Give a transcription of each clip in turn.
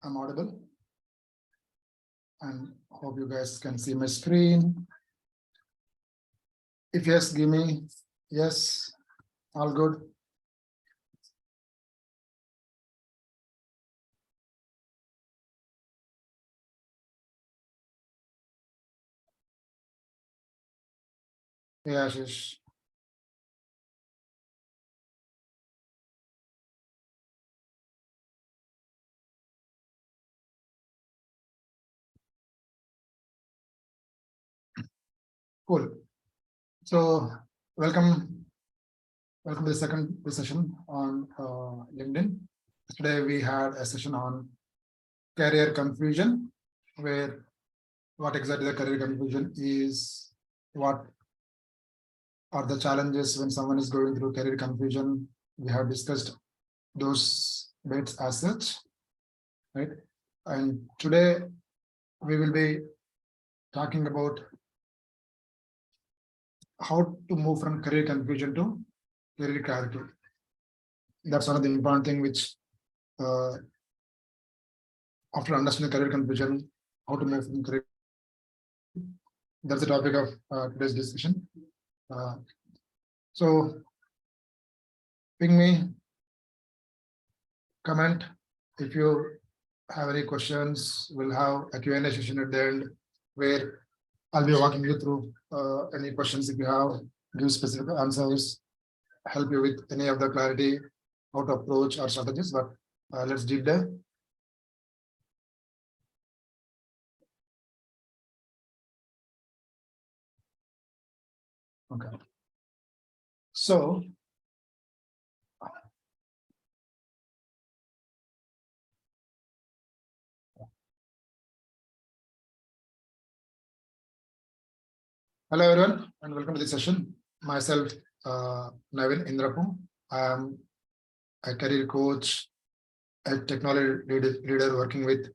I'm audible, and hope you guys can see my screen. If yes, give me yes, all good. Yeah, Ashish. Cool. So welcome to the second session on LinkedIn. Today we had a session on career confusion, where what exactly the career confusion is, what are the challenges when someone is going through career confusion. We have discussed those bits as such, right? And today we will be talking about how to move from career confusion to career clarity. That's one of the important thing which after understanding career confusion, how to move from career. That's the topic of today's discussion. So ping me, comment if you have any questions. We'll have a Q&A session at the end where I'll be walking you through any questions if you have, give specific answers, help you with any of the clarity, how to approach our strategies. But let's deep dive. Okay. So hello everyone and welcome to this session. Myself, Navin Indrapu. I am a career coach, a technology leader working with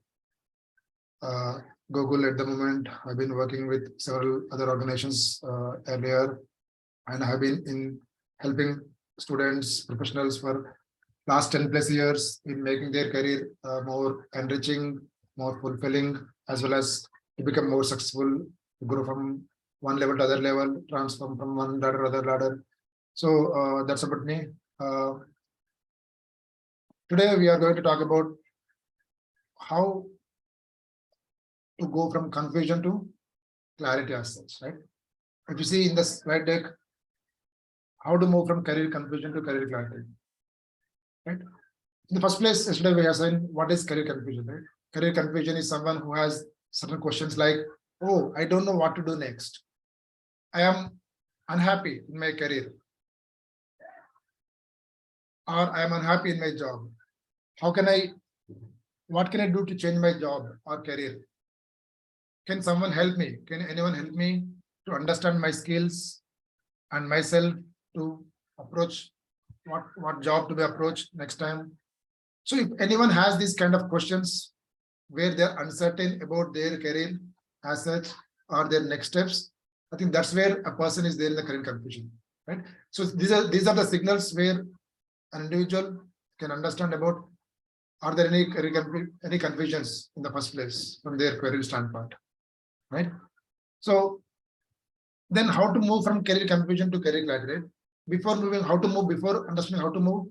Google at the moment. I've been working with several other organizations earlier, and have been in helping students, professionals for last 10 plus years in making their career more enriching, more fulfilling, as well as to become more successful, grow from one level to other level, transform from one ladder to other ladder. So that's about me. Today we are going to talk about how to go from confusion to clarity as such, right? If you see in the slide deck, how to move from career confusion to career clarity, right? In the first place, yesterday we assigned what is career confusion, right? Career confusion is someone who has certain questions like, oh, I don't know what to do next. I am unhappy in my career, or I am unhappy in my job. What can I do to change my job or career? Can someone help me? Can anyone help me to understand my skills and myself to approach what job to be approached next time? So if anyone has these kind of questions where they're uncertain about their career as such or their next steps, I think that's where a person is there in the career confusion, right? So these are the signals where an individual can understand about are there any confusions in the first place from their career standpoint, right? So then how to move from career confusion to career clarity, right? Before understanding how to move,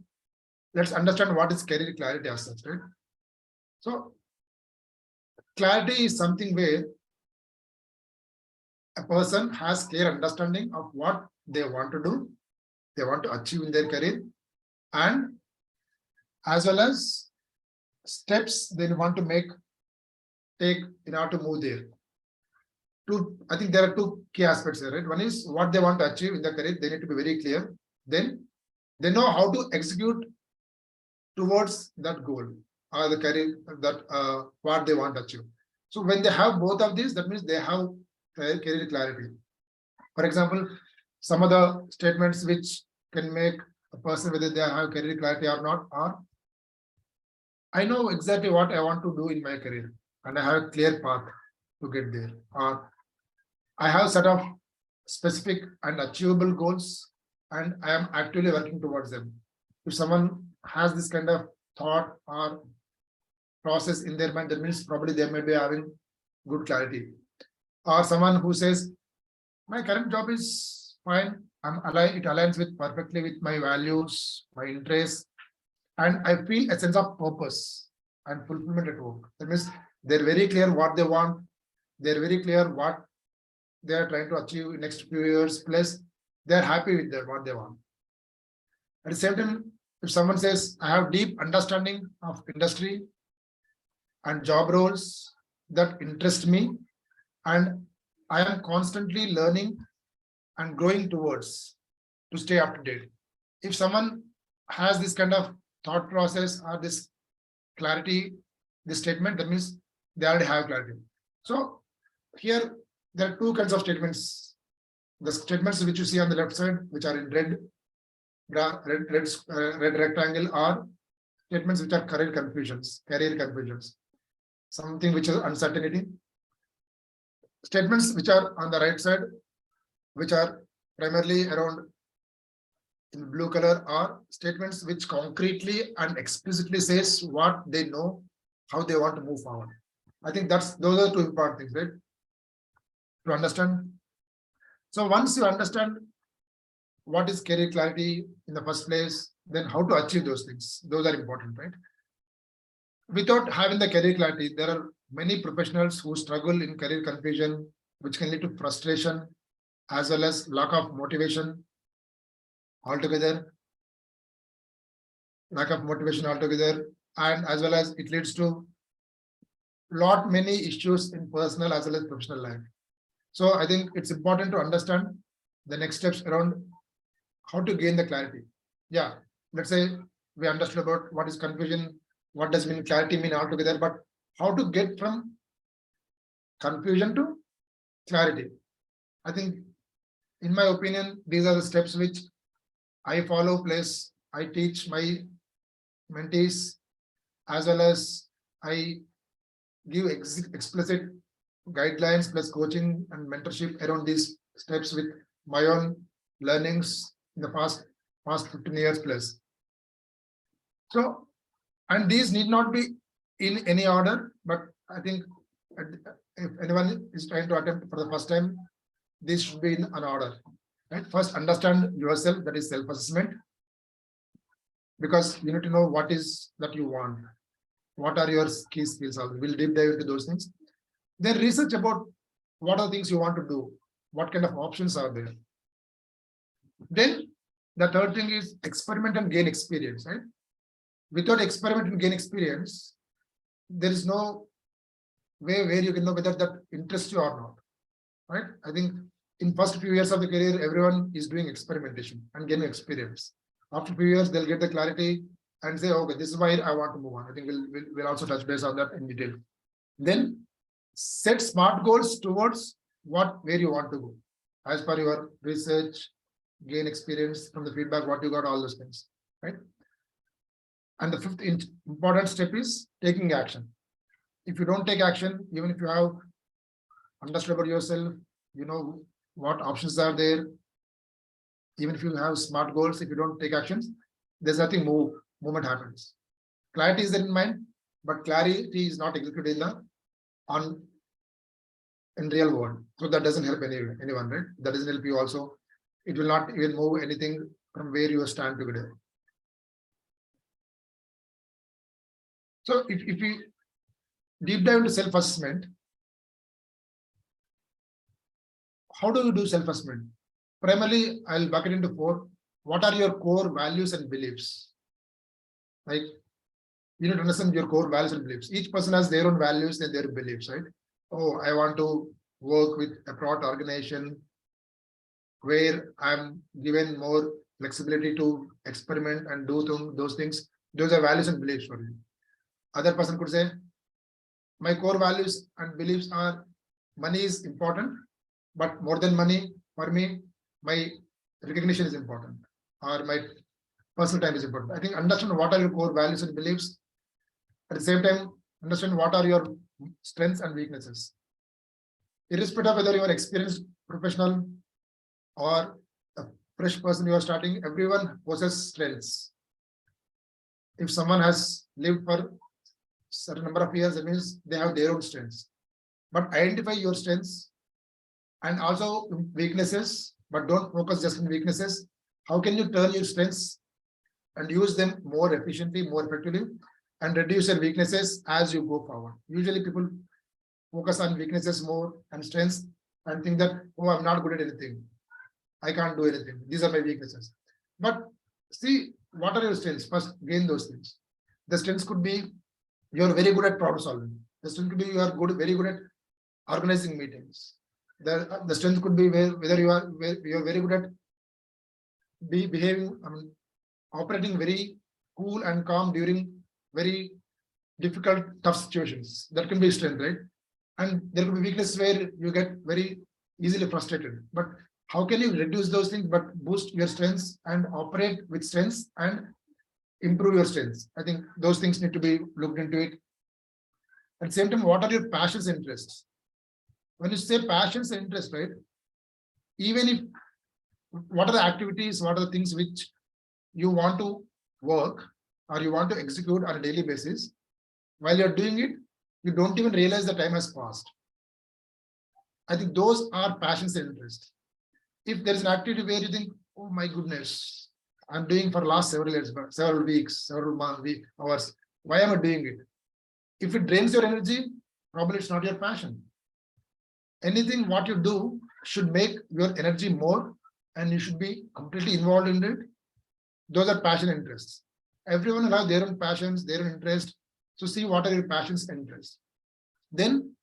let's understand what is career clarity as such, right? So clarity is something where a person has clear understanding of what they want to do, they want to achieve in their career, and as well as steps they want to take in order to move there. I think there are two key aspects here, right? One is what they want to achieve in the career, they need to be very clear. Then they know how to execute towards that goal or the career that what they want to achieve. So when they have both of these, that means they have career clarity. For example, some of the statements which can make a person whether they have career clarity or not are, I know exactly what I want to do in my career and I have a clear path to get there, or I have set of specific and achievable goals and I am actively working towards them. If someone has this kind of thought or process in their mind, that means probably they may be having good clarity. Or someone who says, my current job is fine, it aligns with perfectly with my values, my interests, and I feel a sense of purpose and fulfillment at work. That means they're very clear what they want, they're very clear what they are trying to achieve in next few years, plus they're happy with what they want. At the same time, if someone says, I have deep understanding of industry and job roles that interest me, and I am constantly learning and growing towards to stay up to date. If someone has this kind of thought process or this clarity, this statement, that means they already have clarity. So here there are two kinds of statements. The statements which you see on the left side, which are in red rectangle, are statements which are career confusions, something which is uncertainty. Statements which are on the right side, which are primarily around in blue color, are statements which concretely and explicitly says what they know, how they want to move forward. I think those are two important things, right? To understand. So once you understand what is career clarity in the first place, then how to achieve those things, those are important, right? Without having the career clarity, there are many professionals who struggle in career confusion, which can lead to frustration as well as lack of motivation altogether, and as well as it leads to many issues in personal as well as professional life. So I think it's important to understand the next steps around how to gain the clarity. Yeah, let's say we understood about what is confusion, what does mean clarity mean altogether, but how to get from confusion to clarity. I think, in my opinion, these are the steps which I follow, plus I teach my mentees, as well as I give explicit guidelines plus coaching and mentorship around these steps with my own learnings in the past 15 years plus. So, and these need not be in any order, but I think if anyone is trying to attempt for the first time, this should be in an order. Right? First, understand yourself, that is self-assessment, because you need to know what is that you want, what are your key skills. We'll deep dive into those things. Then research about what are things you want to do, what kind of options are there. Then the third thing is experiment and gain experience. Right? Without experiment and gain experience, there is no way where you can know whether that interests you or not. Right? I think in first few years of the career, everyone is doing experimentation and gaining experience. After a few years, they'll get the clarity and say, okay, this is why I want to move on. I think we'll also touch base on that in detail. Then set smart goals towards where you want to go, as per your research, gain experience from the feedback, what you got, all those things, right? And the fifth important step is taking action. If you don't take action, even if you have understood about yourself, you know what options are there, even if you have smart goals, if you don't take actions, there's nothing movement happens. Clarity is there in mind, but clarity is not executed in real world. So that doesn't help anyone, right? That doesn't help you also. It will not even move anything from where you stand today. So if we deep dive into self-assessment, how do you do self-assessment? Primarily, I'll bucket into 4. What are your core values and beliefs? Like, you need to understand your core values and beliefs. Each person has their own values and their beliefs, right? Oh, I want to work with a product organization where I'm given more flexibility to experiment and do those things. Those are values and beliefs for you. Other person could say, my core values and beliefs are money is important, but more than money, for me, my recognition is important, or my personal time is important. I think understand what are your core values and beliefs. At the same time, understand what are your strengths and weaknesses. Irrespective of whether you are experienced professional or a fresh person you are starting, everyone possesses strengths. If someone has lived for certain number of years, that means they have their own strengths. But identify your strengths and also weaknesses, but don't focus just on weaknesses. How can you turn your strengths and use them more efficiently, more effectively, and reduce your weaknesses as you go forward? Usually people focus on weaknesses more and strengths and think that, oh, I'm not good at anything. I can't do anything. These are my weaknesses. But see, what are your strengths? First, gain those things. The strengths could be you're very good at problem solving. The strength could be you are very good at organizing meetings. The strength could be whether you are very good at behaving, operating very cool and calm during very difficult, tough situations. That can be strength, right? And there could be weaknesses where you get very easily frustrated. But how can you reduce those things but boost your strengths and operate with strengths and improve your strengths? I think those things need to be looked into it. At the same time, what are your passions and interests? When you say passions and interests, right? Even if what are the activities, what are the things which you want to work or you want to execute on a daily basis, while you're doing it, you don't even realize the time has passed. I think those are passions and interests. If there is an activity where you think, oh my goodness, I'm doing for last several years, several weeks, several months, hours, why am I doing it? If it drains your energy, probably it's not your passion. Anything what you do should make your energy more and you should be completely involved in it. Those are passion interests. Everyone will have their own passions, their own interest. So see what are your passions and interests. Then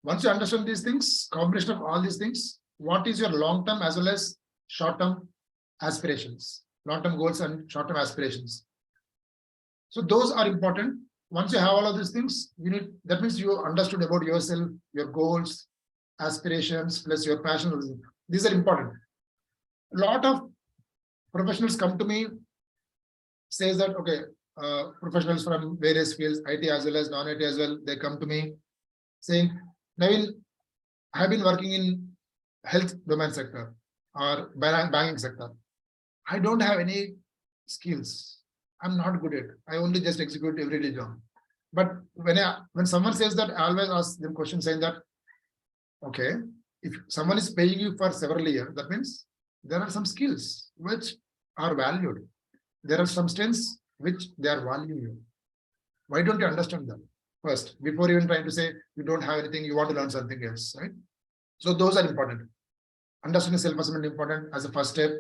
once you understand these things, combination of all these things, what is your long-term as well as short-term aspirations, long-term goals and short-term aspirations. So those are important. Once you have all of these things, that means you understood about yourself, your goals, aspirations, plus your passion. These are important. A lot of professionals come to me, says that, okay, professionals from various fields, IT as well as non-IT as well, they come to me saying, Naveen, I have been working in health domain sector or banking sector. I don't have any skills. I'm not good at it. I only just execute everyday job. But when someone says that, I always ask them question saying that, okay, if someone is paying you for several years, that means there are some skills which are valued. There are some strengths which they are valuing you. Why don't you understand them first before even trying to say you don't have anything, you want to learn something else, right? So those are important. Understanding self-assessment important as a first step.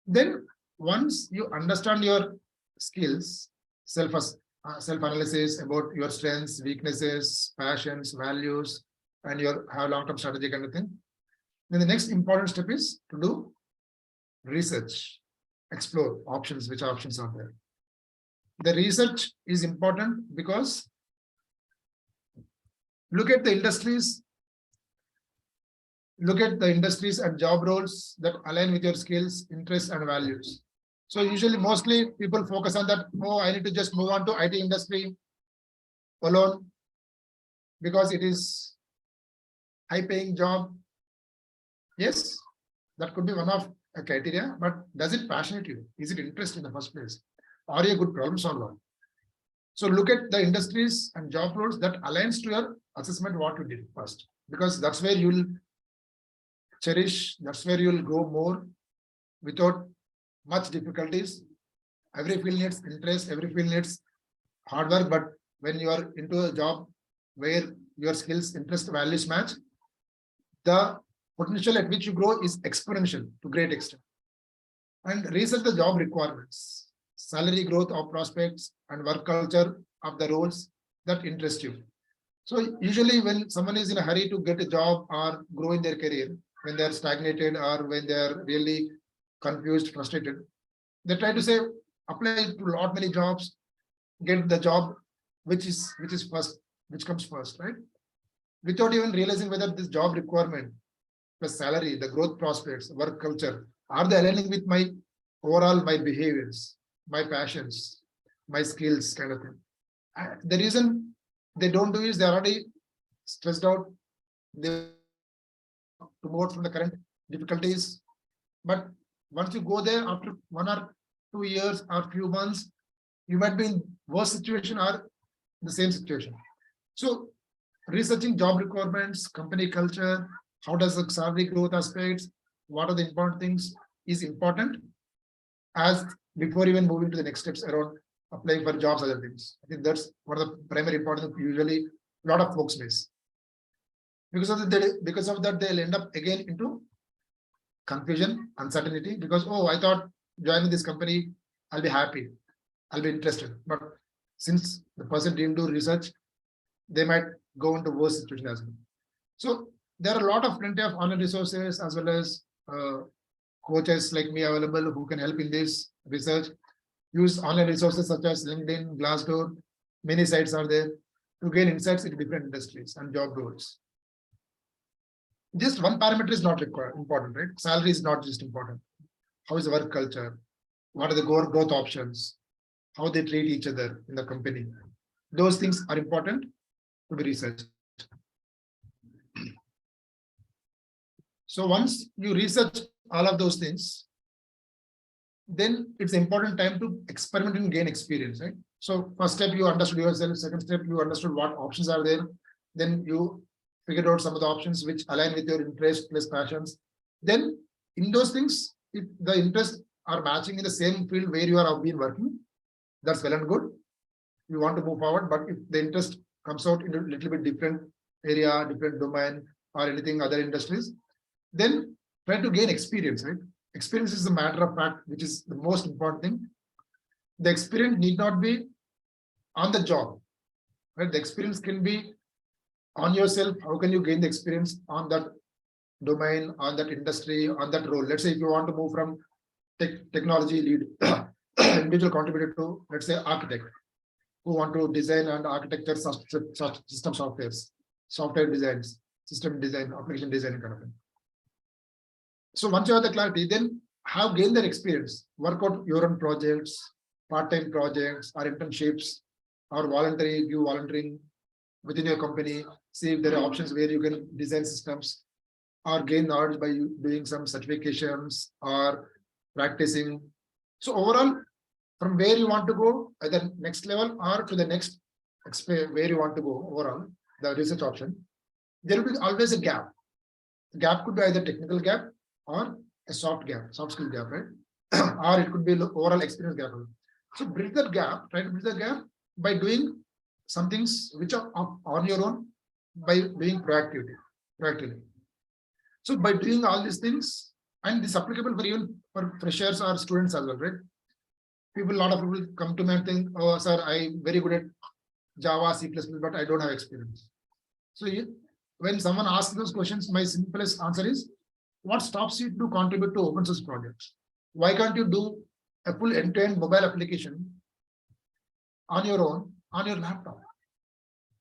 Then once you understand your skills, self-analysis about your strengths, weaknesses, passions, values, and your have long-term strategy kind of thing, then the next important step is to do research, explore options, which options are there. The research is important because look at the industries and job roles that align with your skills, interests, and values. So usually, mostly people focus on that, oh, I need to just move on to IT industry alone because it is high-paying job. Yes, that could be one of a criteria, but does it passionate you? Is it interest in the first place? Are you a good problem solver? So look at the industries and job roles that aligns to your assessment what you did first, because that's where you'll cherish, that's where you'll grow more without much difficulties. Every field needs interest, every field needs hard work, but when you are into a job where your skills, interest, values match, the potential at which you grow is exponential to great extent. And research the job requirements, salary growth of prospects, and work culture of the roles that interest you. So usually when someone is in a hurry to get a job or grow in their career, when they are stagnated or when they are really confused, frustrated, they try to say, apply to lot many jobs, get the job which comes first, right? Without even realizing whether this job requirement, the salary, the growth prospects, work culture, are they aligning with my behaviors, my passions, my skills kind of thing. The reason they don't do is they're already stressed out. They promote from the current difficulties. But once you go there after 1 or 2 years or few months, you might be in worse situation or the same situation. So researching job requirements, company culture, how does the salary growth aspects, what are the important things is important as before even moving to the next steps around applying for jobs, other things. I think that's one of the primary important usually a lot of folks miss. Because of that, they'll end up again into confusion, uncertainty, because oh, I thought joining this company, I'll be happy, I'll be interested. But since the person didn't do research, they might go into worse situation as well. So there are a lot of plenty of online resources as well as coaches like me available who can help in this research. Use online resources such as LinkedIn, Glassdoor, many sites are there to gain insights into different industries and job roles. Just one parameter is not required, important, right? Salary is not just important. How is the work culture? What are the growth options? How they treat each other in the company? Those things are important to be researched. So once you research all of those things, then it's important time to experiment and gain experience, right? So first step, you understood yourself. Second step, you understood what options are there. Then you figured out some of the options which align with your interest plus passions. Then in those things, if the interests are matching in the same field where you have been working, that's well and good. You want to move forward, but if the interest comes out in a little bit different area, different domain, or anything other industries, then try to gain experience, right? Experience is a matter of fact, which is the most important thing. The experience need not be on the job, right? The experience can be on yourself. How can you gain the experience on that domain, on that industry, on that role? Let's say if you want to move from technology lead, individual contributor to, let's say, architect, who want to design and architecture system softwares, software designs, system design, application design kind of thing. So once you have the clarity, then have gained that experience, work out your own projects, part-time projects or internships or volunteering within your company, see if there are options where you can design systems or gain knowledge by doing some certifications or practicing. So overall, from where you want to go, either next level or to the next where you want to go overall, the research option, there will be always a gap. The gap could be either technical gap or a soft skill gap, right? Or it could be overall experience gap. So bridge that gap, try to bridge the gap by doing some things which are on your own, by doing proactively. So by doing all these things, and this applicable for even for freshers or students as well, right? A lot of people come to me and think, oh, sir, I'm very good at Java, C++, but I don't have experience. So when someone asks those questions, my simplest answer is, what stops you to contribute to open source projects? Why can't you do a full end-to-end mobile application on your own, on your laptop?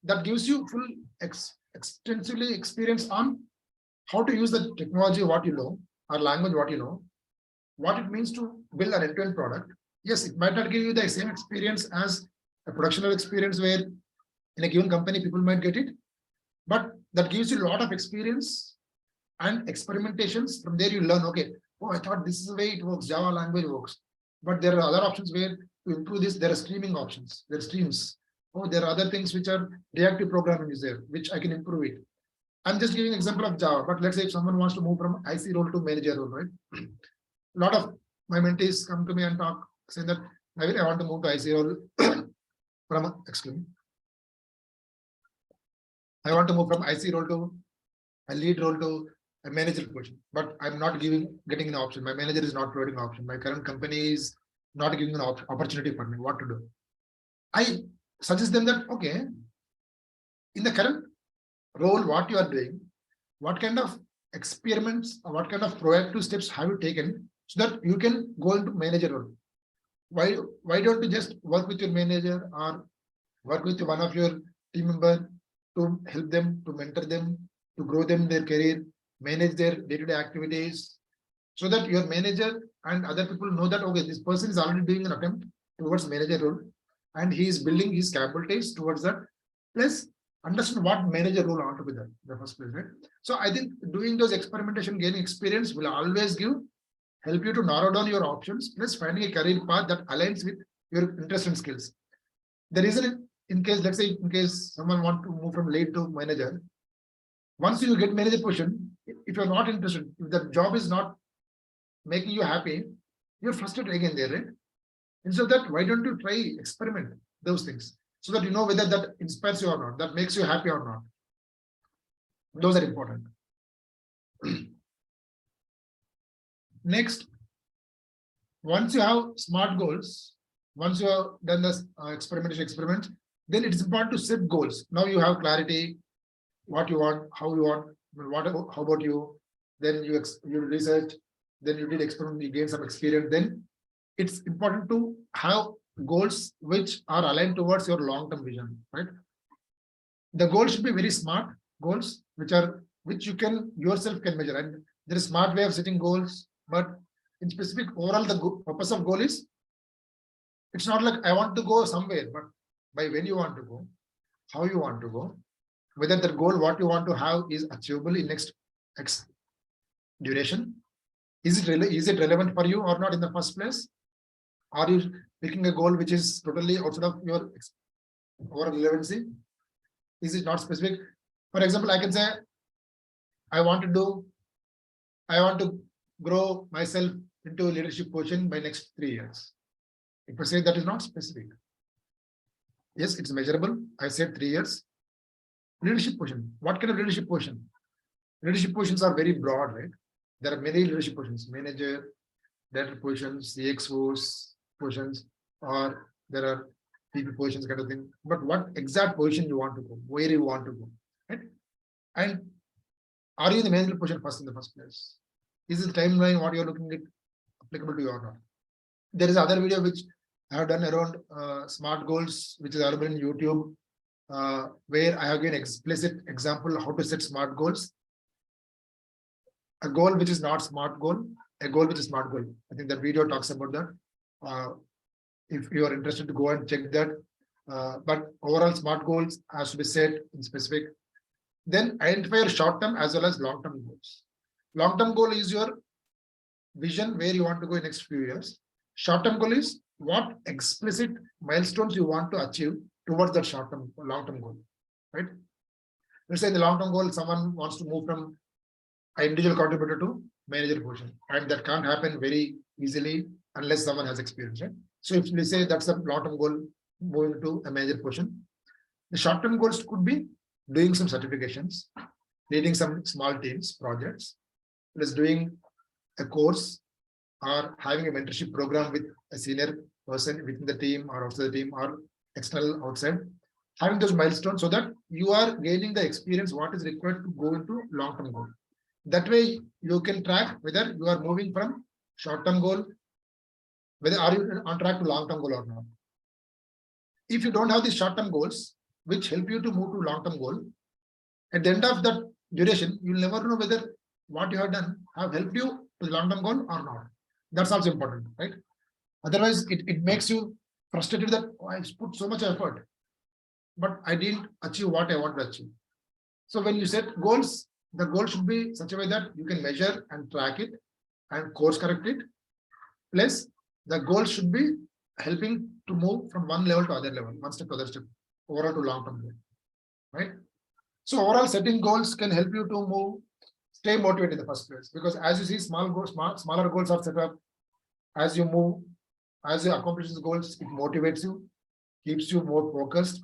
That gives you full extensively experience on how to use the technology, what you know, or language, what you know, what it means to build an end-to-end product. Yes, it might not give you the same experience as a productional experience where in a given company people might get it, but that gives you a lot of experience and experimentations. From there you learn, okay, oh, I thought this is the way it works, Java language works, but there are other options where to improve this. There are streaming options, there are streams. Oh, there are other things which are reactive programming is there, which I can improve it. I'm just giving an example of Java, but let's say if someone wants to move from IC role to manager role, right? A lot of my mentees come to me and talk, saying that I want to move to IC role from, excuse me, I want to move from IC role to a lead role to a manager position, but I'm not getting an option. My manager is not providing an option. My current company is not giving an opportunity for me. What to do? I suggest them that, okay, in the current role, what you are doing, what kind of experiments, or what kind of proactive steps have you taken so that you can go into manager role? Why don't you just work with your manager or work with one of your team member to help them, to mentor them, to grow them in their career, manage their day-to-day activities, so that your manager and other people know that, okay, this person is already doing an attempt towards manager role and he is building his capabilities towards that. Plus, understand what manager role ought to be there in the first place, right? So I think doing those experimentation, gaining experience will always help you to narrow down your options, plus finding a career path that aligns with your interest and skills. The reason in case, let's say, in case someone want to move from lead to manager, once you get manager position, if you're not interested, if the job is not making you happy, you're frustrated again there, right? Instead of that, why don't you try experiment those things so that you know whether that inspires you or not, that makes you happy or not. Those are important. Next, once you have SMART goals, once you have done this experimentation experiment, then it's important to set goals. Now you have clarity, what you want, how you want, what about, how about you, then you research, then you did experiment, you gain some experience. Then it's important to have goals which are aligned towards your long-term vision, right? The goals should be very smart goals, which you can yourself can measure. And there is smart way of setting goals, but in specific, overall the purpose of goal is, it's not like I want to go somewhere, but by when you want to go, how you want to go, whether the goal what you want to have is achievable in next X duration. Is it relevant for you or not in the first place? Are you picking a goal which is totally outside of your overall relevancy? Is it not specific? For example, I can say, I want to grow myself into a leadership position by next 3 years. If I say that is not specific, yes, it's measurable. I said 3 years. Leadership position. What kind of leadership position? Leadership positions are very broad, right? There are many leadership positions: manager, director positions, CXOs positions, or there are PP positions, kind of thing. But what exact position you want to go, where you want to go, right? And are you in the manager position first in the first place? Is the timeline what you're looking at applicable to you or not? There is other video which I have done around SMART goals, which is available in YouTube, where I have given explicit example how to set SMART goals. A goal which is not SMART goal, a goal which is SMART goal. I think that video talks about that. If you are interested to go and check that. But overall SMART goals has to be set in specific. Then identify your short-term as well as long-term goals. Long-term goal is your vision where you want to go in next few years. Short-term goal is what explicit milestones you want to achieve towards that short-term, long-term goal, right? Let's say in the long-term goal, someone wants to move from an individual contributor to manager position, and that can't happen very easily unless someone has experience, right? So if we say that's a long-term goal, moving to a manager position, the short-term goals could be doing some certifications, leading some small teams, projects, plus doing a course or having a mentorship program with a senior person within the team or outside the team or external outside, having those milestones so that you are gaining the experience what is required to go into long-term goal. That way you can track whether you are moving from short-term goal, whether are you on track to long-term goal or not. If you don't have these short-term goals which help you to move to long-term goal, at the end of that duration, you'll never know whether what you have done have helped you to the long-term goal or not. That's also important, right? Otherwise, it makes you frustrated that I put so much effort, but I didn't achieve what I want to achieve. So when you set goals, the goal should be such a way that you can measure and track it and course correct it. Plus, the goal should be helping to move from one level to other level, one step to other step, overall to long-term goal, right? So overall, setting goals can help you to move, stay motivated in the first place, because as you see, smaller goals are set up. As you move, as you accomplish the goals, it motivates you, keeps you more focused,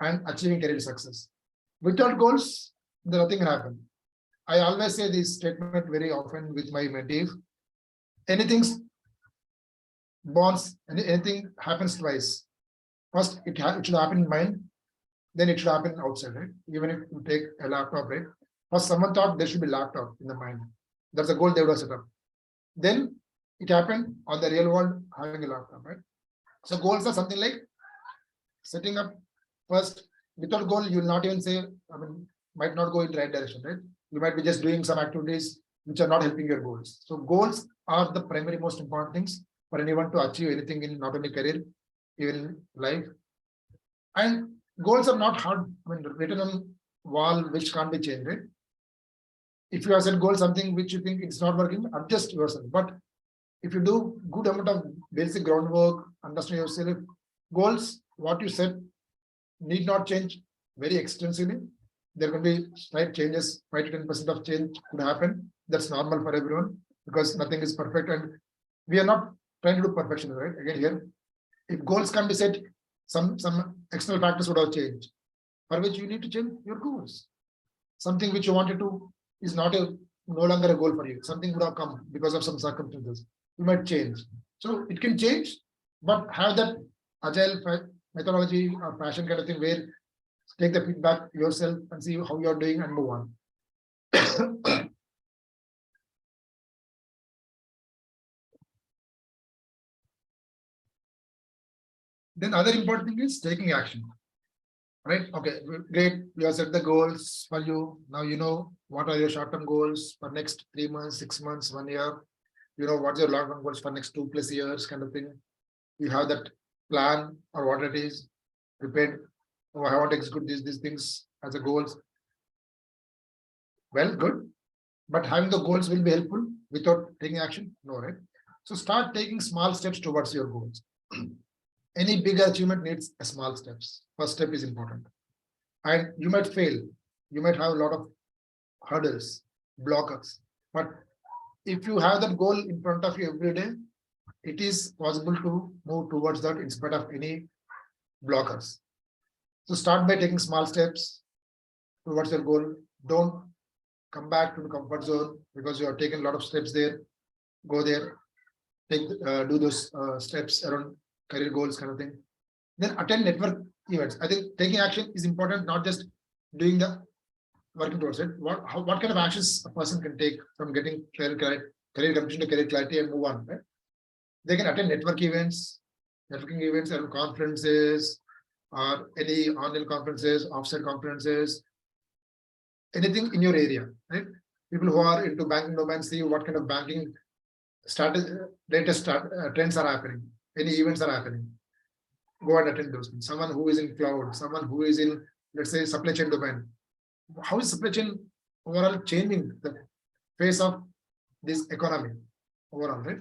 and achieving career success. Without goals, nothing can happen. I always say this statement very often with my mentees: anything's bonds, anything happens twice. First, it should happen in mind, then it should happen outside, right? Even if you take a laptop, right? First, someone thought there should be laptop in the mind. That's a goal they would have set up. Then it happened on the real world, having a laptop, right? So goals are something like setting up first. Without goal, you will not even say, might not go in the right direction, right? You might be just doing some activities which are not helping your goals. So goals are the primary most important things for anyone to achieve anything in not only career, even life. And goals are not hard, written on wall which can't be changed, right? If you have set goal something which you think it's not working, adjust yourself. But if you do good amount of basic groundwork, understand yourself, goals, what you set, need not change very extensively. There can be slight changes, 5 to 10% of change could happen. That's normal for everyone because nothing is perfect and we are not trying to do perfection, right? Again, here, if goals can be set, some external factors would have changed, for which you need to change your goals. Something which you wanted to is not a no longer a goal for you. Something would have come because of some circumstances. You might change. So it can change, but have that agile methodology or passion kind of thing where take the feedback yourself and see how you're doing and move on. Then other important thing is taking action. Right? Okay, great. You have set the goals for you. Now you know what are your short-term goals for next 3 months, 6 months, 1 year. You know what's your long-term goals for next 2+ years, kind of thing. You have that plan or what it is prepared. Oh, I want to execute these things as a goals. Well, good. But having the goals will be helpful without taking action? No, right? So start taking small steps towards your goals. Any big achievement needs a small steps. First step is important. And you might fail. You might have a lot of hurdles, blockers. But if you have that goal in front of you every day, it is possible to move towards that in spite of any blockers. So start by taking small steps towards your goal. Don't come back to the comfort zone because you have taken a lot of steps there. Go there, do those steps around career goals kind of thing. Then attend network events. I think taking action is important, not just doing the working towards it. What kind of actions a person can take from getting career confusion to career clarity and move on, right? They can attend networking events and conferences or any online conferences, offsite conferences, anything in your area, right? People who are into banking domain see what kind of banking latest trends are happening, any events are happening. Go and attend those things. Someone who is in cloud, someone who is in, let's say, supply chain domain. How is supply chain overall changing the face of this economy overall, right?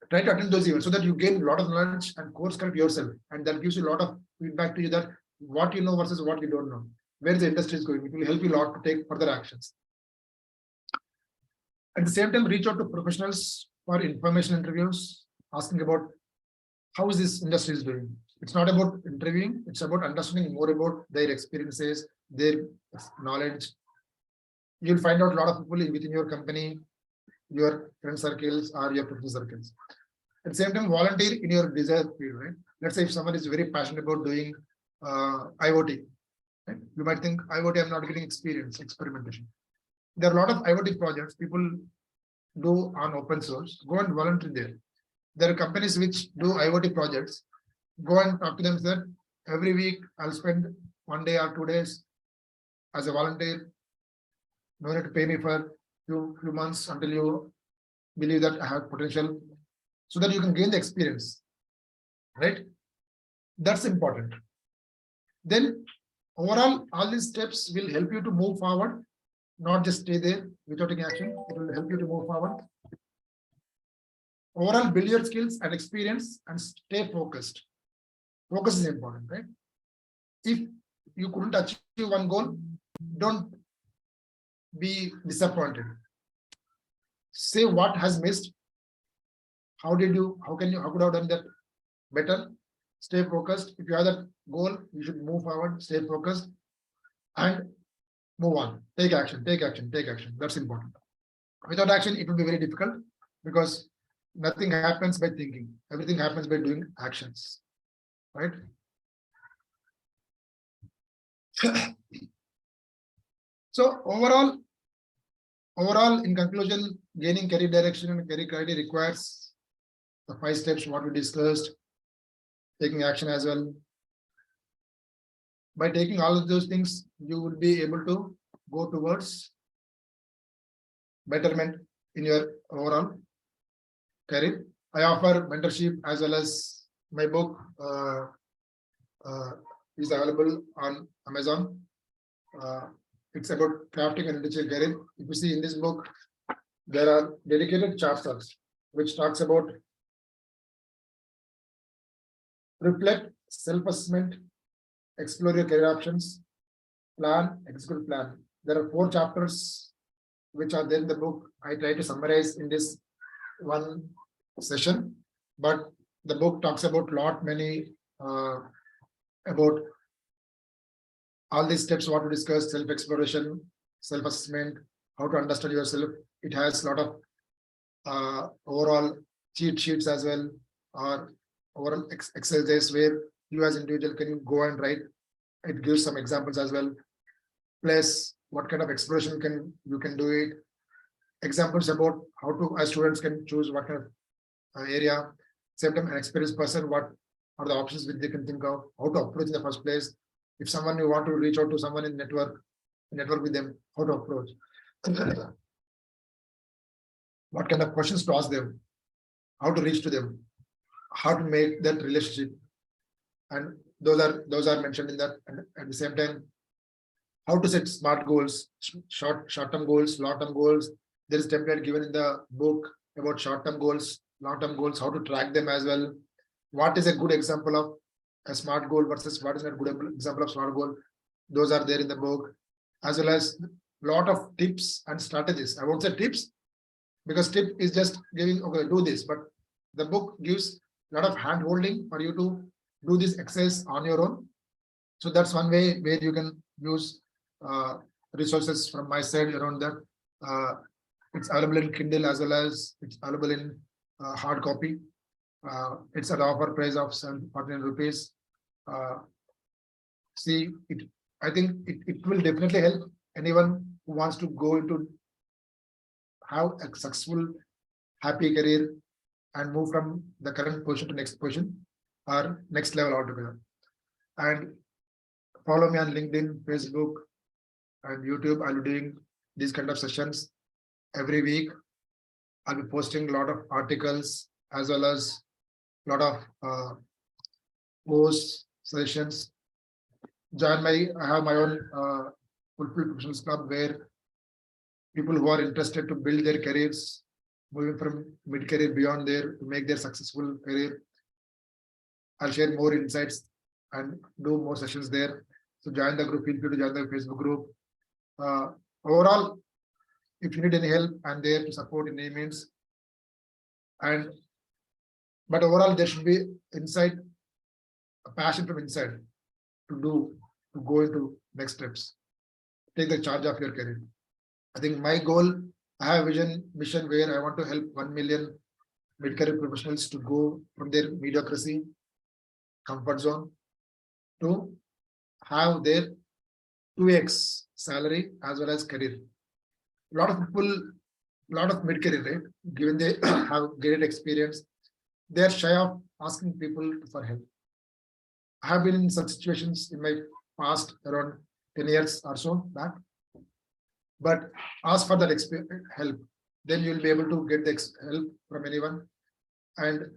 Try to attend those events so that you gain a lot of knowledge and course correct yourself, and that gives you a lot of feedback to you that what you know versus what you don't know, where the industry is going. It will help you a lot to take further actions. At the same time, reach out to professionals for information interviews, asking about how is this industry is doing. It's not about interviewing, it's about understanding more about their experiences, their knowledge. You'll find out a lot of people within your company, your friend circles or your professional circles. At the same time, volunteer in your desired field, right? Let's say if someone is very passionate about doing IoT, right? You might think IoT, I'm not getting experimentation. There are a lot of IoT projects people do on open source. Go and volunteer there. There are companies which do IoT projects. Go and talk to them, that every week I'll spend 1 day or 2 days as a volunteer. No need to pay me for few months until you believe that I have potential, so that you can gain the experience, right? That's important. Then overall, all these steps will help you to move forward, not just stay there without taking action. It will help you to move forward. Overall, build your skills and experience and stay focused. Focus is important, right? If you couldn't achieve one goal, don't be disappointed. Say what has missed. How could I have done that better? Stay focused. If you have that goal, you should move forward, stay focused, and move on. Take action, take action, take action. That's important. Without action, it will be very difficult because nothing happens by thinking. Everything happens by doing actions, right? So overall, in conclusion, gaining career direction and career clarity requires the 5 steps what we discussed, taking action as well. By taking all of those things, you will be able to go towards betterment in your overall career. I offer mentorship as well as my book is available on Amazon. It's about crafting an individual career. If you see in this book, there are dedicated chapters which talks about reflect, self-assessment, explore your career options, plan, execute plan. There are 4 chapters which are there in the book. I try to summarize in this one session, but the book talks about many about all these steps what we discussed: self-exploration, self-assessment, how to understand yourself. It has a lot of overall cheat sheets as well, or overall exercises where you as individual can go and write. It gives some examples as well. Plus, what kind of exploration you can do it. Examples about how to as students can choose what kind of area. Same time, an experienced person, what are the options which they can think of, how to approach in the first place. If someone you want to reach out to someone in network with them, how to approach. What kind of questions to ask them, how to reach to them, how to make that relationship, and those are mentioned in that. And at the same time, how to set smart goals, short-term goals, long-term goals. There is template given in the book about short-term goals, long-term goals, how to track them as well. What is a good example of a smart goal versus what is a good example of smart goal? Those are there in the book, as well as lot of tips and strategies. I won't say tips, because tip is just giving, okay, do this, but the book gives a lot of hand holding for you to do this exercise on your own. So that's one way where you can use resources from my side around that. It's available in Kindle as well as it's available in hard copy. It's at offer price of 749 rupees. See, I think it will definitely help anyone who wants to go into have a successful, happy career and move from the current position to next position or next level altogether. And follow me on LinkedIn, Facebook, and YouTube. I'll be doing these kind of sessions every week. I'll be posting a lot of articles as well as a lot of posts, sessions. I have my own Fulfill Professionals Club where people who are interested to build their careers, moving from mid-career beyond there to make their successful career. I'll share more insights and do more sessions there. So join the group, feel free to join the Facebook group. Overall, if you need any help, I'm there to support in any means. But overall, there should be inside a passion from inside to go into next steps. Take the charge of your career. I think my goal, I have a mission where I want to help 1 million mid-career professionals to go from their mediocrity, comfort zone, to have their 2x salary as well as career. A lot of people, a lot of mid-career, right? Given they have great experience, they are shy of asking people for help. I have been in such situations in my past around 10 years or so back. But ask for that help, then you'll be able to get the help from anyone. And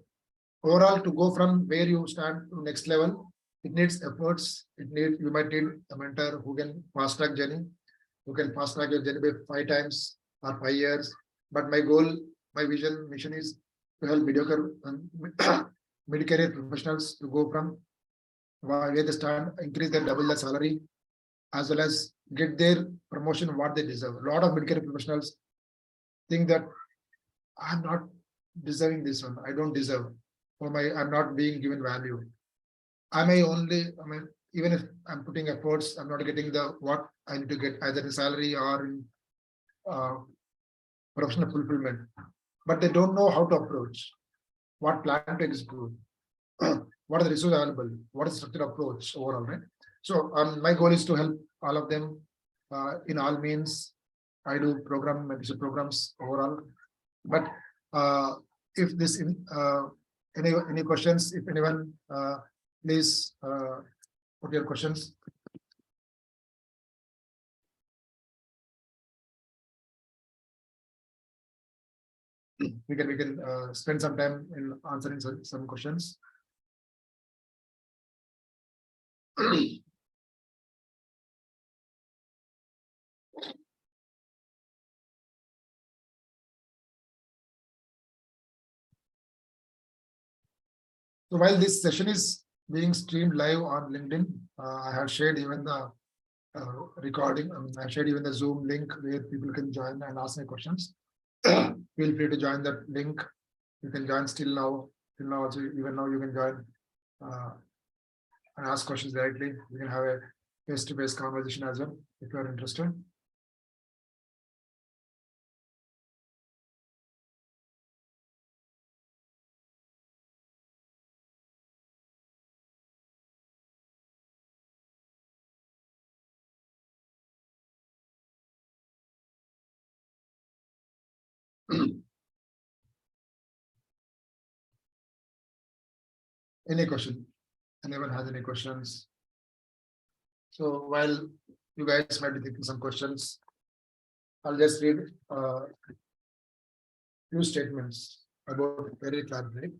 overall, to go from where you stand to next level, it needs efforts. You might need a mentor who can fast track journey, who can fast track your journey by 5 times or 5 years. But my goal, my mission is to help mediocre mid-career professionals to go from where they stand, increase their double the salary, as well as get their promotion what they deserve. A lot of mid-career professionals think that I'm not deserving this one. I don't deserve, I'm not being given value. Even if I'm putting efforts, I'm not getting what I need to get either in salary or in professional fulfillment. But they don't know how to approach, what plan to execute, what are the resources available, what is the structured approach overall, right? So my goal is to help all of them in all means. I do programs overall. But if this any questions, if anyone, please put your questions. We can spend some time in answering some questions. So while this session is being streamed live on LinkedIn. I have shared even the recording. I shared even the Zoom link where people can join and ask me questions. Feel free to join that link. You can join still now. Till now, also, even now you can join and ask questions directly. We can have a face-to-face conversation as well if you are interested. Any question? Anyone has any questions? So while you guys might be thinking some questions, I'll just read few statements about very clarity.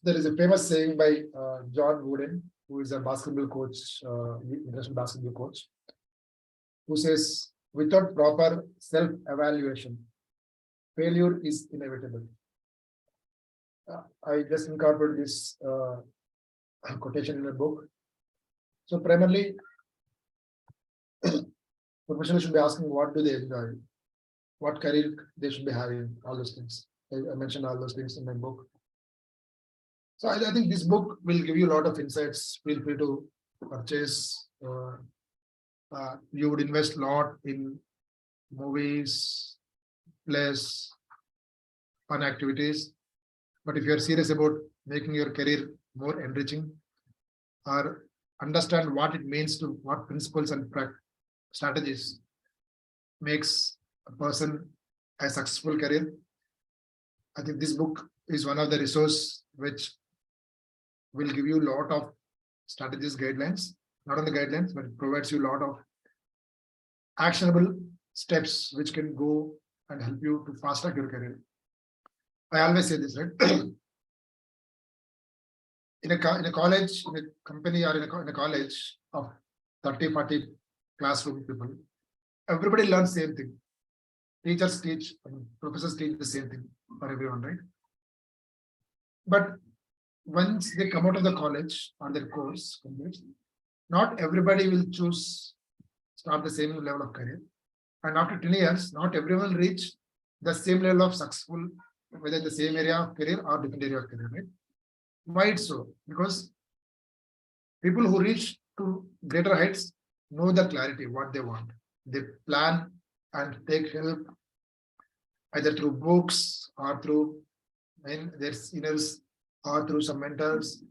There is a famous saying by John Wooden, who is a basketball coach, international basketball coach, who says, without proper self-evaluation, failure is inevitable. I just incorporated this quotation in a book. So primarily, professionals should be asking what do they enjoy, what career they should be having, all those things. I mentioned all those things in my book. So I think this book will give you a lot of insights. Feel free to purchase. You would invest a lot in movies, plays, fun activities. But if you're serious about making your career more enriching, or understand what it means to what principles and strategies makes a person a successful career, I think this book is one of the resources which will give you a lot of strategies, guidelines, not only guidelines, but it provides you a lot of actionable steps which can go and help you to fast track your career. I always say this, right? in a college, in a company, or in a college of 30, 40 classroom people, everybody learns same thing. Teachers teach, professors teach the same thing for everyone, right? But once they come out of the college or their course, not everybody will start the same level of career. And after 10 years, not everyone will reach the same level of successful, whether in the same area of career or different area of career, right? Why it's so? Because people who reach to greater heights know the clarity, what they want. They plan and take help either through books or through their seniors or through some mentors,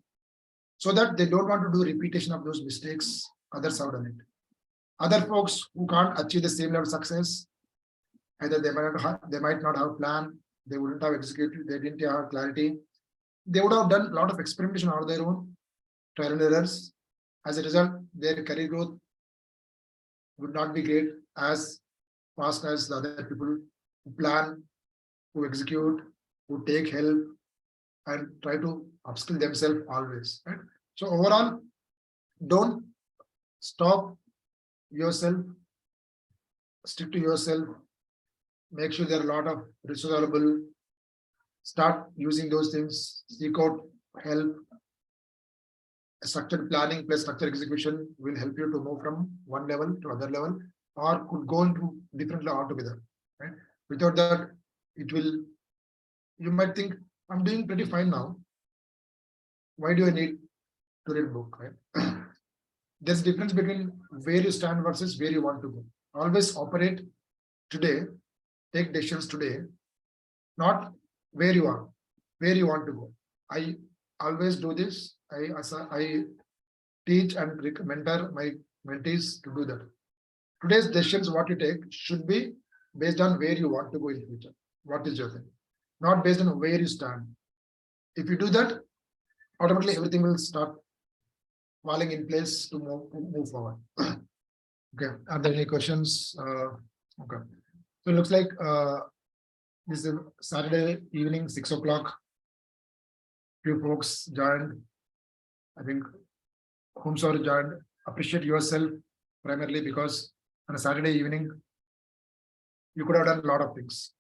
so that they don't want to do repetition of those mistakes others have done it. Other folks who can't achieve the same level of success, either they might not have plan, they wouldn't have executed, they didn't have clarity. They would have done a lot of experimentation on their own, trial and errors. As a result, their career growth would not be great as fast as the other people who plan, who execute, who take help, and try to upskill themselves always. Right? So overall, don't stop yourself, stick to yourself, make sure there are a lot of resources available, start using those things, seek out help. Structured planning plus structured execution will help you to move from one level to other level, or could go into different level altogether. Right? Without that, you might think, I'm doing pretty fine now. Why do I need to read a book? Right? There's a difference between where you stand versus where you want to go. Always operate today, take decisions today, not where you are, where you want to go. I always do this. I teach and mentor my mentees to do that. Today's decisions, what you take, should be based on where you want to go in future. What is your thing? Not based on where you stand. If you do that, automatically everything will start falling in place to move forward. Okay, are there any questions? Okay, so it looks like this is Saturday evening, 6 o'clock. Few folks joined. I think whomsoever joined, appreciate yourself primarily because on a Saturday evening, you could have done a lot of things,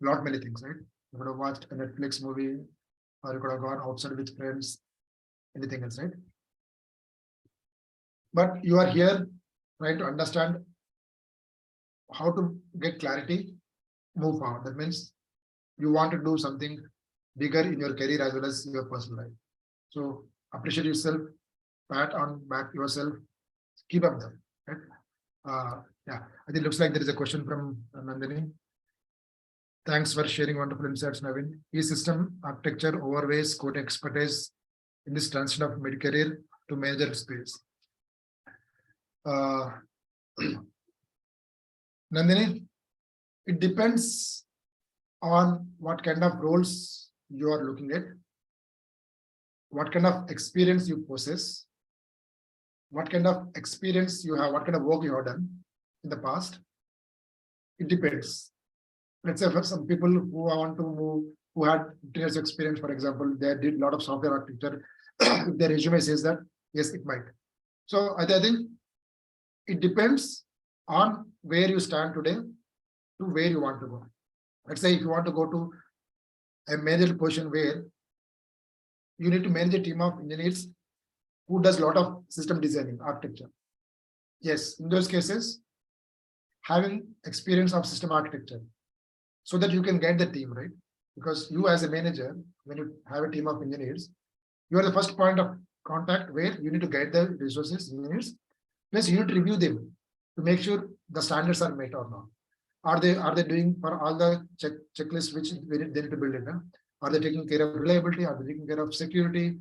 many things, right? You could have watched a Netflix movie, or you could have gone outside with friends, anything else, right? But you are here trying to understand how to get clarity, move forward. That means you want to do something bigger in your career as well as your personal life. So appreciate yourself, pat on back yourself, keep up that. Right? Yeah, I think it looks like there is a question from Nandini. Thanks for sharing wonderful insights, Navin. E-system architecture overweighs code expertise in this transition of mid-career to major space. Nandini, it depends on what kind of roles you are looking at, what kind of experience you possess, what kind of experience you have, what kind of work you have done in the past. It depends. Let's say for some people who want to move, who had 10 years experience, for example, they did a lot of software architecture. If their resume says that, yes, it might. So I think it depends on where you stand today to where you want to go. Let's say if you want to go to a major position where you need to manage a team of engineers who does a lot of system designing, architecture. Yes, in those cases, having experience of system architecture so that you can guide the team, right? Because you as a manager, when you have a team of engineers, you are the first point of contact where you need to guide the resources, engineers, plus you need to review them to make sure the standards are met or not. Are they doing for all the checklists which they need to build it? Huh? Are they taking care of reliability? Are they taking care of security?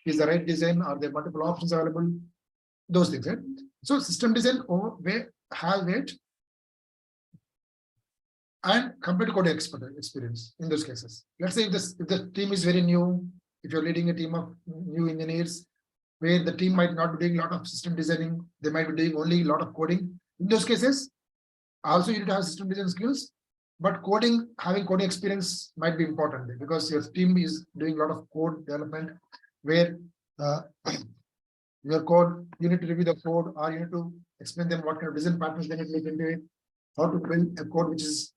Is the right design? Are there multiple options available? Those things, right? So system design have weight and compared to code experience in those cases. Let's say if the team is very new, if you're leading a team of new engineers, where the team might not be doing a lot of system designing, they might be doing only a lot of coding. In those cases, also you need to have system design skills, but having coding experience might be important because your team is doing a lot of code development where your code, you need to review the code or you need to explain them what kind of design patterns they need to look into it, how to build a code which is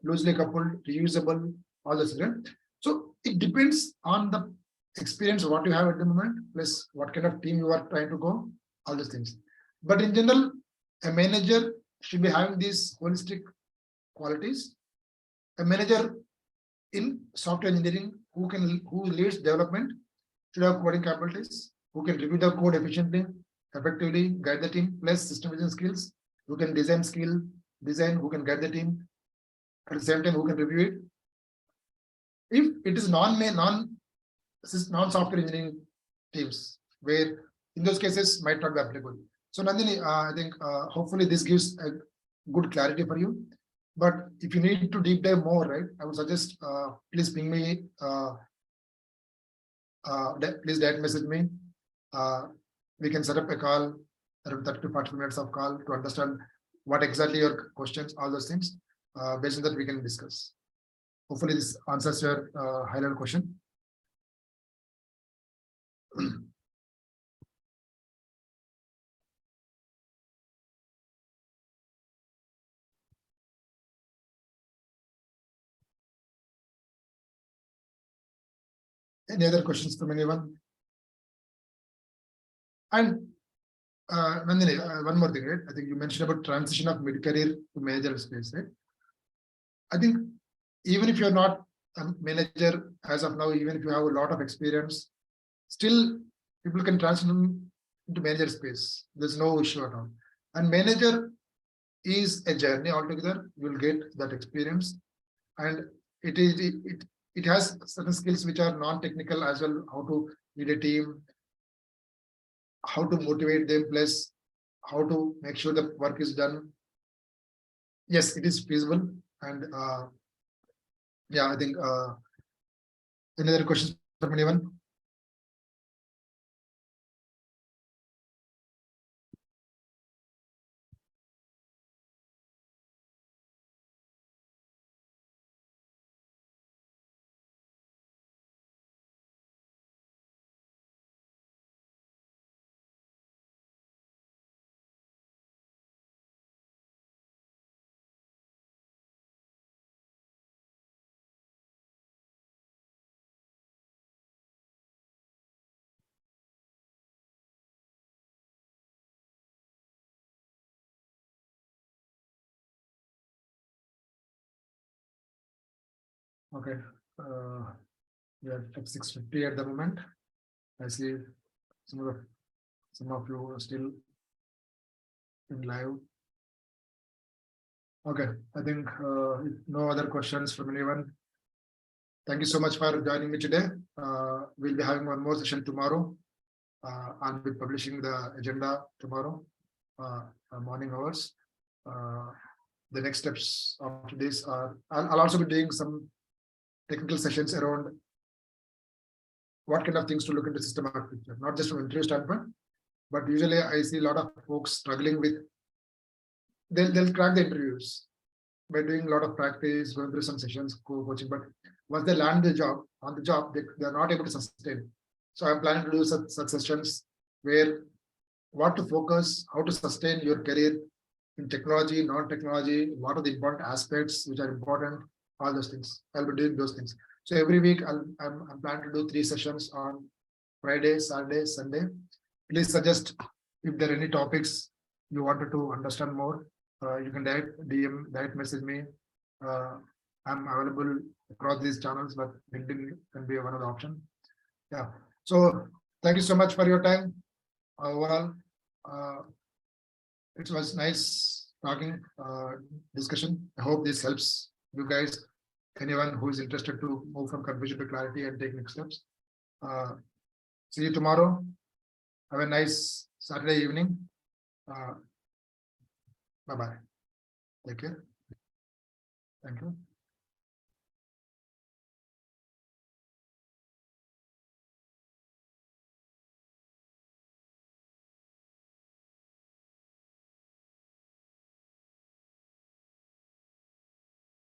loosely coupled, reusable, all this. Right? So it depends on the experience what you have at the moment, plus what kind of team you are trying to go, all these things. But in general, a manager should be having these holistic qualities. A manager in software engineering who leads development should have coding capabilities, who can review the code efficiently, effectively, guide the team, plus system design skills, who can design, who can guide the team, at the same time who can review it. If it is non-software engineering teams, where in those cases might not be applicable. So Nandini, I think hopefully this gives a good clarity for you. But if you need to deep dive more, right, I would suggest please ping me, please direct message me. We can set up a call, around 30 to 40 minutes of call to understand what exactly your questions, all those things. Based on that, we can discuss. Hopefully, this answers your high-level question. Any other questions from anyone? And Nandini, one more thing, right? I think you mentioned about transition of mid-career to manager space, right? I think even if you're not a manager as of now, even if you have a lot of experience, still people can transition into manager space. There's no issue at all. And manager is a journey altogether. You will get that experience, and it has certain skills which are non-technical as well. How to lead a team, how to motivate them, plus how to make sure the work is done yes, it is feasible. And yeah, I think any other questions from anyone? Okay. We are at 6:50 at the moment. I see some of you are still in live. Okay, I think if no other questions from anyone. Thank you so much for joining me today. We'll be having one more session tomorrow. I'll be publishing the agenda tomorrow, morning hours. The next steps after this are I'll also be doing some technical sessions around what kind of things to look into system architecture, not just from interview standpoint, but usually I see a lot of folks struggling with they'll crack the interviews by doing a lot of practice, going through some sessions, coaching, but once they land the job on the job, they're not able to sustain. So I'm planning to do such sessions where what to focus, how to sustain your career in technology, non-technology, what are the important aspects which are important, all those things. I'll be doing those things. So every week I'm planning to do 3 sessions on Friday, Saturday, Sunday. Please suggest if there are any topics you wanted to understand more. You can direct message me. I'm available across these channels, but LinkedIn can be one of the options. Yeah. So thank you so much for your time. Overall, it was nice talking, discussion. I hope this helps you guys. Anyone who is interested to move from confusion to clarity and take next steps. See you tomorrow. Have a nice Saturday evening. Bye-bye. Take care. Thank you.